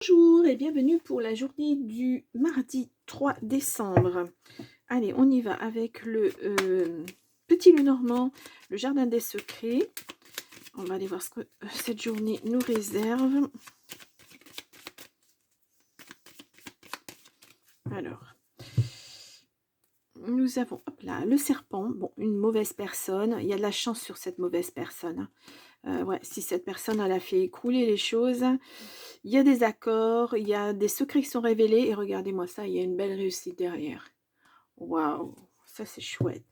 Bonjour et bienvenue pour la journée du mardi 3 décembre. Allez, on y va avec le Petit Lenormand, le jardin des secrets. On va aller voir ce que cette journée nous réserve. Alors, nous avons hop là, le serpent. Bon, une mauvaise personne. Il y a de la chance sur cette mauvaise personne. Ouais, si cette personne elle a fait écrouler les choses, il y a des accords, il y a des secrets qui sont révélés. Et regardez-moi ça, il y a une belle réussite derrière. Waouh, ça c'est chouette.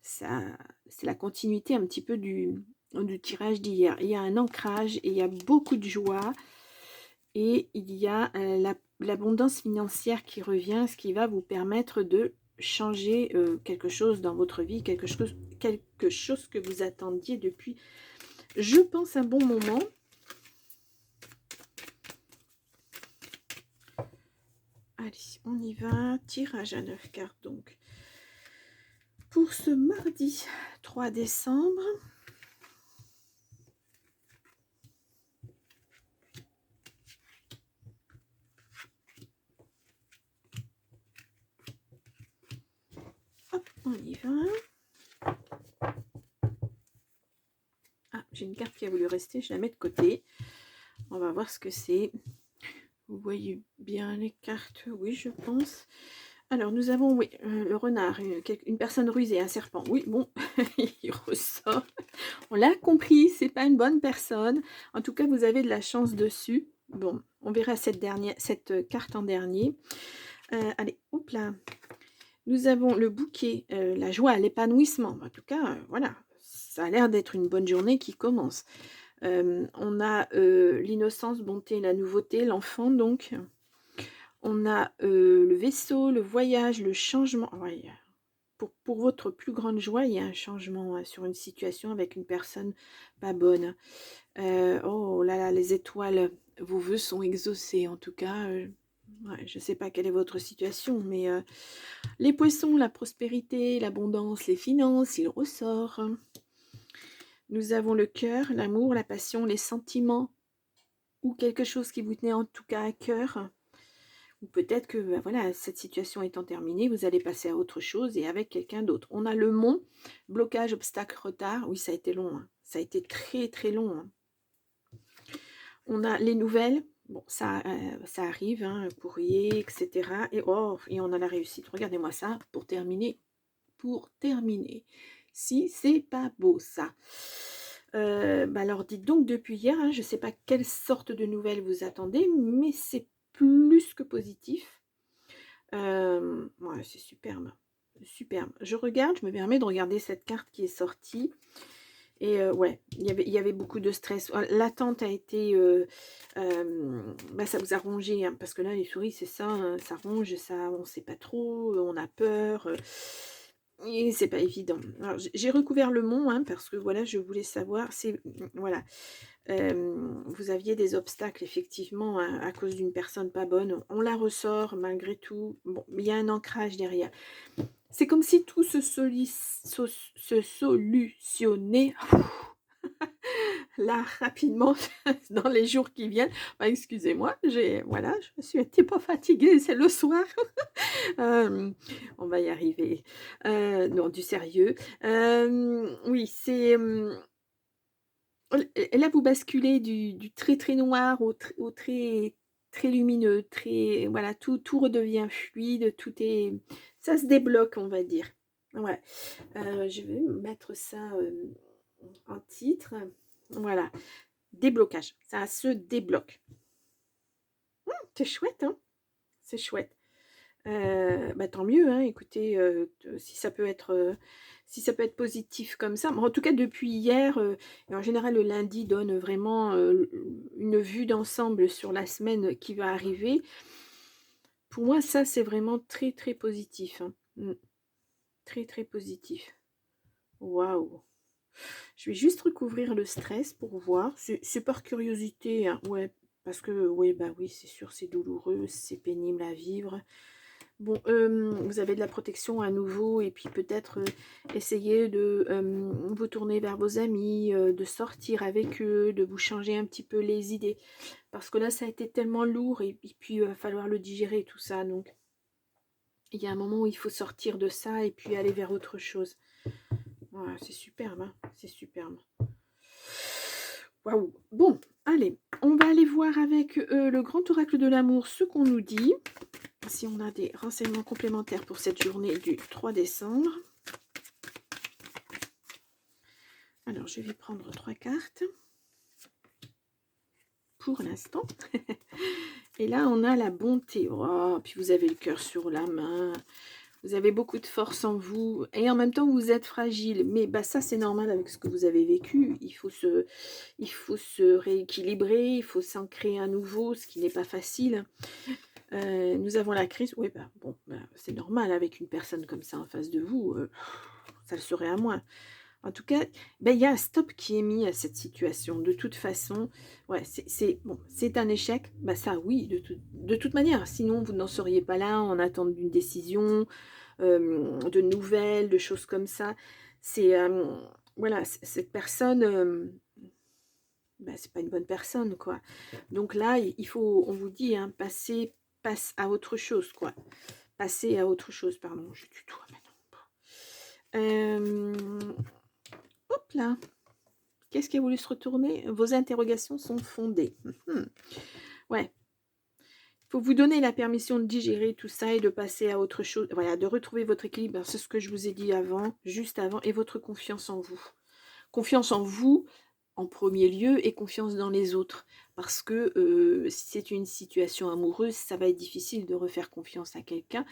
Ça, c'est la continuité un petit peu du tirage d'hier. Il y a un ancrage et il y a beaucoup de joie. Et il y a l'abondance financière qui revient, ce qui va vous permettre de changer quelque chose dans votre vie, quelque chose que vous attendiez depuis, je pense, un bon moment. Allez, on y va. Tirage à 9 cartes donc. Pour ce mardi 3 décembre. Hop, on y va. Ah, j'ai une carte qui a voulu rester, je la mets de côté. On va voir ce que c'est. Vous voyez bien les cartes, oui, je pense. Alors, nous avons, oui, le renard, une personne rusée, un serpent. Oui, bon, il ressort. On l'a compris, c'est pas une bonne personne. En tout cas, vous avez de la chance dessus. Bon, on verra cette carte en dernier. Allez, hop là. Nous avons le bouquet, la joie, l'épanouissement. En tout cas, voilà, ça a l'air d'être une bonne journée qui commence. On a l'innocence, bonté, la nouveauté, l'enfant donc. On a le vaisseau, le voyage, le changement. Ouais, pour votre plus grande joie, il y a un changement sur une situation avec une personne pas bonne. Oh là là, les étoiles, vos vœux sont exaucés en tout cas. Ouais, je ne sais pas quelle est votre situation, mais les poissons, la prospérité, l'abondance, les finances, il ressort. Nous avons le cœur, l'amour, la passion, les sentiments, ou quelque chose qui vous tenait en tout cas à cœur. Ou peut-être que voilà, cette situation étant terminée, vous allez passer à autre chose et avec quelqu'un d'autre. On a le mont, blocage, obstacle, retard. Oui, ça a été long. Hein. Ça a été très très long. Hein. On a les nouvelles. Bon, ça arrive, hein, courrier, etc. Et oh, et on a la réussite. Regardez-moi ça pour terminer. Si c'est pas beau ça. Alors dites donc depuis hier, hein, je ne sais pas quelle sorte de nouvelles vous attendez, mais c'est plus que positif. Ouais, c'est superbe. Superbe. Je regarde, je me permets de regarder cette carte qui est sortie. Et ouais, il y avait beaucoup de stress. L'attente a été... ça vous a rongé, hein, parce que là, les souris, c'est ça, hein, ça ronge, ça, on ne sait pas trop, on a peur. Et c'est pas évident. Alors, j'ai recouvert le mont, hein, parce que voilà, je voulais savoir, voilà, vous aviez des obstacles effectivement hein, à cause d'une personne pas bonne. On la ressort malgré tout. Bon, il y a un ancrage derrière. C'est comme si tout se solutionnait là rapidement dans les jours qui viennent. Excusez-moi, voilà, je me suis un petit peu fatiguée, c'est le soir. On va y arriver. Non, du sérieux. Oui, c'est... là, vous basculez du très, très noir au très, très lumineux, très voilà, tout redevient fluide, ça se débloque, on va dire. Ouais. Je vais mettre ça, en titre. Voilà, déblocage, ça se débloque. C'est chouette, hein? C'est chouette. Tant mieux, hein, écoutez, si ça peut être positif comme ça. En tout cas, depuis hier, et en général, le lundi donne vraiment une vue d'ensemble sur la semaine qui va arriver. Pour moi, ça, c'est vraiment très, très positif. Hein. Très, très positif. Waouh! Je vais juste recouvrir le stress pour voir. C'est par curiosité, hein. Ouais, parce que, oui, bah oui, c'est sûr, c'est douloureux, c'est pénible à vivre. Bon, vous avez de la protection à nouveau et puis peut-être essayer de vous tourner vers vos amis, de sortir avec eux, de vous changer un petit peu les idées. parce que là, ça a été tellement lourd, et puis il va falloir le digérer, tout ça. Donc, il y a un moment où il faut sortir de ça, et puis aller vers autre chose. Voilà, c'est superbe, hein, c'est superbe. Waouh. Bon, allez, on va aller voir avec le grand oracle de l'amour ce qu'on nous dit. Si on a des renseignements complémentaires pour cette journée du 3 décembre. Alors, je vais prendre 3 cartes pour l'instant. Et là, on a la bonté. Oh, puis vous avez le cœur sur la main. Vous avez beaucoup de force en vous. Et en même temps, vous êtes fragile. Mais bah, ça, c'est normal avec ce que vous avez vécu. Il faut se rééquilibrer. Il faut s'ancrer à nouveau, ce qui n'est pas facile. Nous avons la crise. Oui, bah, bon, bah, c'est normal avec une personne comme ça en face de vous. Ça le serait à moins. En tout cas, ben, y a un stop qui est mis à cette situation. De toute façon, ouais, c'est un échec. Ben, ça, oui, de toute manière. Sinon, vous n'en seriez pas là en attendant d'une décision, de nouvelles, de choses comme ça. C'est voilà, cette personne, ben, c'est pas une bonne personne, quoi. Donc là, il faut, on vous dit, hein, passe à autre chose, quoi. Passer à autre chose, pardon, je tutoie maintenant. Hop là. Qu'est-ce qui a voulu se retourner? Vos interrogations sont fondées. Ouais. Il faut vous donner la permission de digérer tout ça et de passer à autre chose. Voilà, de retrouver votre équilibre. C'est ce que je vous ai dit avant, juste avant, et votre confiance en vous. Confiance en vous en premier lieu et confiance dans les autres. Parce que si c'est une situation amoureuse, ça va être difficile de refaire confiance à quelqu'un.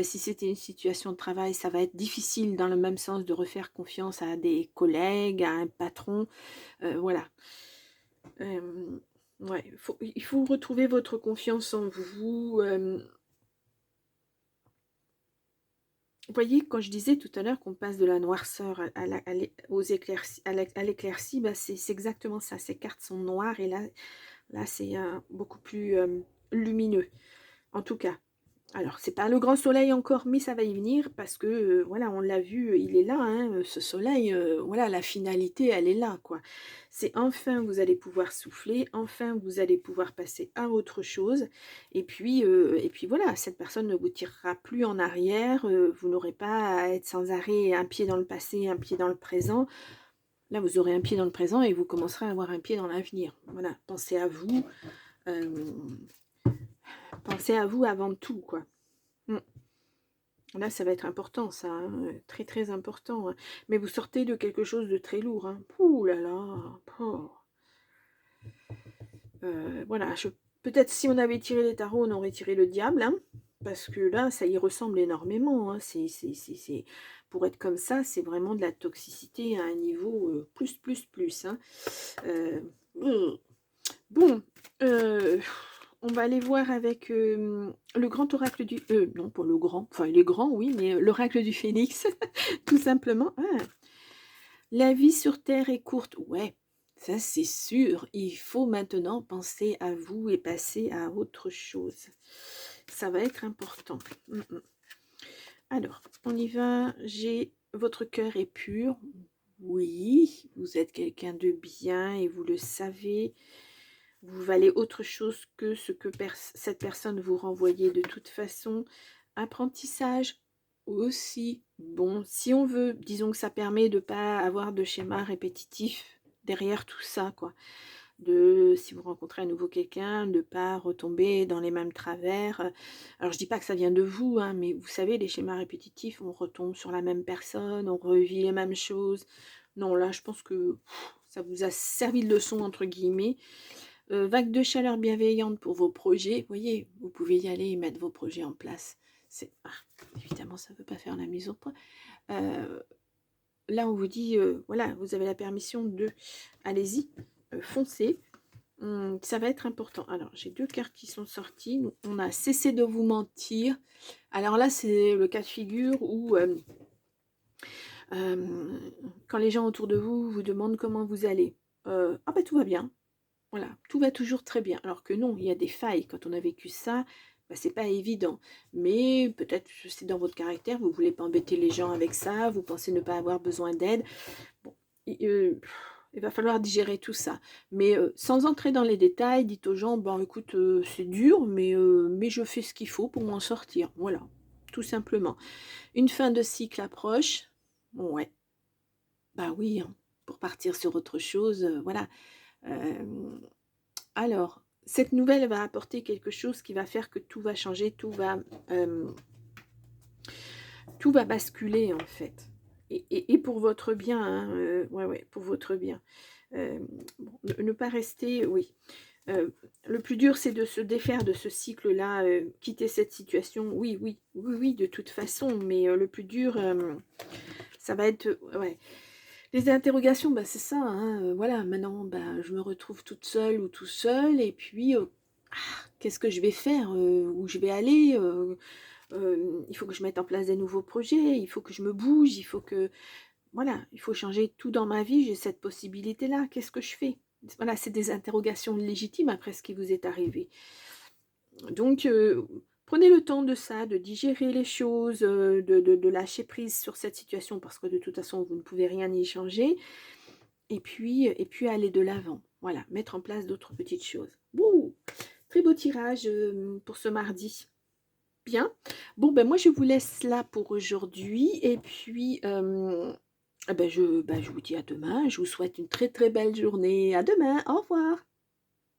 Si c'était une situation de travail, ça va être difficile dans le même sens de refaire confiance à des collègues, à un patron. Voilà. Ouais, il faut retrouver votre confiance en vous. Vous voyez, quand je disais tout à l'heure qu'on passe de la noirceur à l'éclaircie, bah c'est exactement ça. Ces cartes sont noires et là c'est beaucoup plus lumineux. En tout cas, alors c'est pas le grand soleil encore, mais ça va y venir parce que voilà, on l'a vu, il est là, hein, ce soleil, voilà, la finalité, elle est là, quoi. C'est enfin vous allez pouvoir souffler, enfin vous allez pouvoir passer à autre chose, et puis voilà, cette personne ne vous tirera plus en arrière, vous n'aurez pas à être sans arrêt un pied dans le passé, un pied dans le présent. Là, vous aurez un pied dans le présent et vous commencerez à avoir un pied dans l'avenir. Voilà, euh, pensez à vous avant tout, quoi. Mm. Là, ça va être important, ça, hein, très très important. Hein. Mais vous sortez de quelque chose de très lourd. Hein. Ouh là là. Oh. Voilà, peut-être si on avait tiré les tarots, on aurait tiré le diable. Hein, parce que là, ça y ressemble énormément. Hein. Pour être comme ça, c'est vraiment de la toxicité à un niveau plus. Hein. Bon, on va aller voir avec le grand oracle du... non, pas le grand, enfin il est grand, oui, mais l'oracle du phénix, tout simplement. Ah, la vie sur Terre est courte, ouais, ça c'est sûr. Il faut maintenant penser à vous et passer à autre chose. Ça va être important. Alors, on y va. Votre cœur est pur. Oui, vous êtes quelqu'un de bien et vous le savez. Vous valez autre chose que ce que cette personne vous renvoyait de toute façon. Apprentissage aussi. Bon, si on veut, disons que ça permet de ne pas avoir de schéma répétitif derrière tout ça, quoi. Si vous rencontrez à nouveau quelqu'un, de ne pas retomber dans les mêmes travers. Alors, je dis pas que ça vient de vous, hein, mais vous savez, les schémas répétitifs, on retombe sur la même personne, on revit les mêmes choses. Non, là, je pense que ça vous a servi de leçon, entre guillemets. Vague de chaleur bienveillante pour vos projets. Vous voyez, vous pouvez y aller et mettre vos projets en place. Évidemment, ça ne veut pas faire la mise au point. Là, on vous dit, voilà, vous avez la permission de... Allez-y, foncez. Ça va être important. Alors, j'ai 2 cartes qui sont sorties. On a cessé de vous mentir. Alors là, c'est le cas de figure où... quand les gens autour de vous vous demandent comment vous allez. Ah ben tout va bien. Voilà, tout va toujours très bien. Alors que non, il y a des failles. Quand on a vécu ça, bah, c'est pas évident. Mais peut-être que c'est dans votre caractère, vous voulez pas embêter les gens avec ça, vous pensez ne pas avoir besoin d'aide. Bon, il va falloir digérer tout ça. Mais sans entrer dans les détails, dites aux gens, bon écoute, c'est dur, mais je fais ce qu'il faut pour m'en sortir. Voilà, tout simplement. Une fin de cycle approche. Ouais, bah oui, hein, pour partir sur autre chose, voilà. Alors, cette nouvelle va apporter quelque chose qui va faire que tout va changer, tout va basculer en fait. Et pour votre bien, hein, ouais, pour votre bien. Bon, ne pas rester, oui. Le plus dur, c'est de se défaire de ce cycle-là, quitter cette situation. Oui, oui, oui, oui, de toute façon. Mais le plus dur, ça va être, ouais. Les interrogations, bah, c'est ça, hein, voilà, maintenant, bah, je me retrouve toute seule ou tout seul, et puis, qu'est-ce que je vais faire, où je vais aller, il faut que je mette en place des nouveaux projets, il faut que je me bouge, il faut que, voilà, il faut changer tout dans ma vie, j'ai cette possibilité-là, qu'est-ce que je fais? Voilà, c'est des interrogations légitimes après ce qui vous est arrivé. Donc, prenez le temps de ça, de digérer les choses, de lâcher prise sur cette situation, parce que de toute façon, vous ne pouvez rien y changer. Et puis aller de l'avant. Voilà, mettre en place d'autres petites choses. Ouh, très beau tirage pour ce mardi. Bien. Bon, ben moi, je vous laisse là pour aujourd'hui. Et puis, je vous dis à demain. Je vous souhaite une très très belle journée. À demain. Au revoir.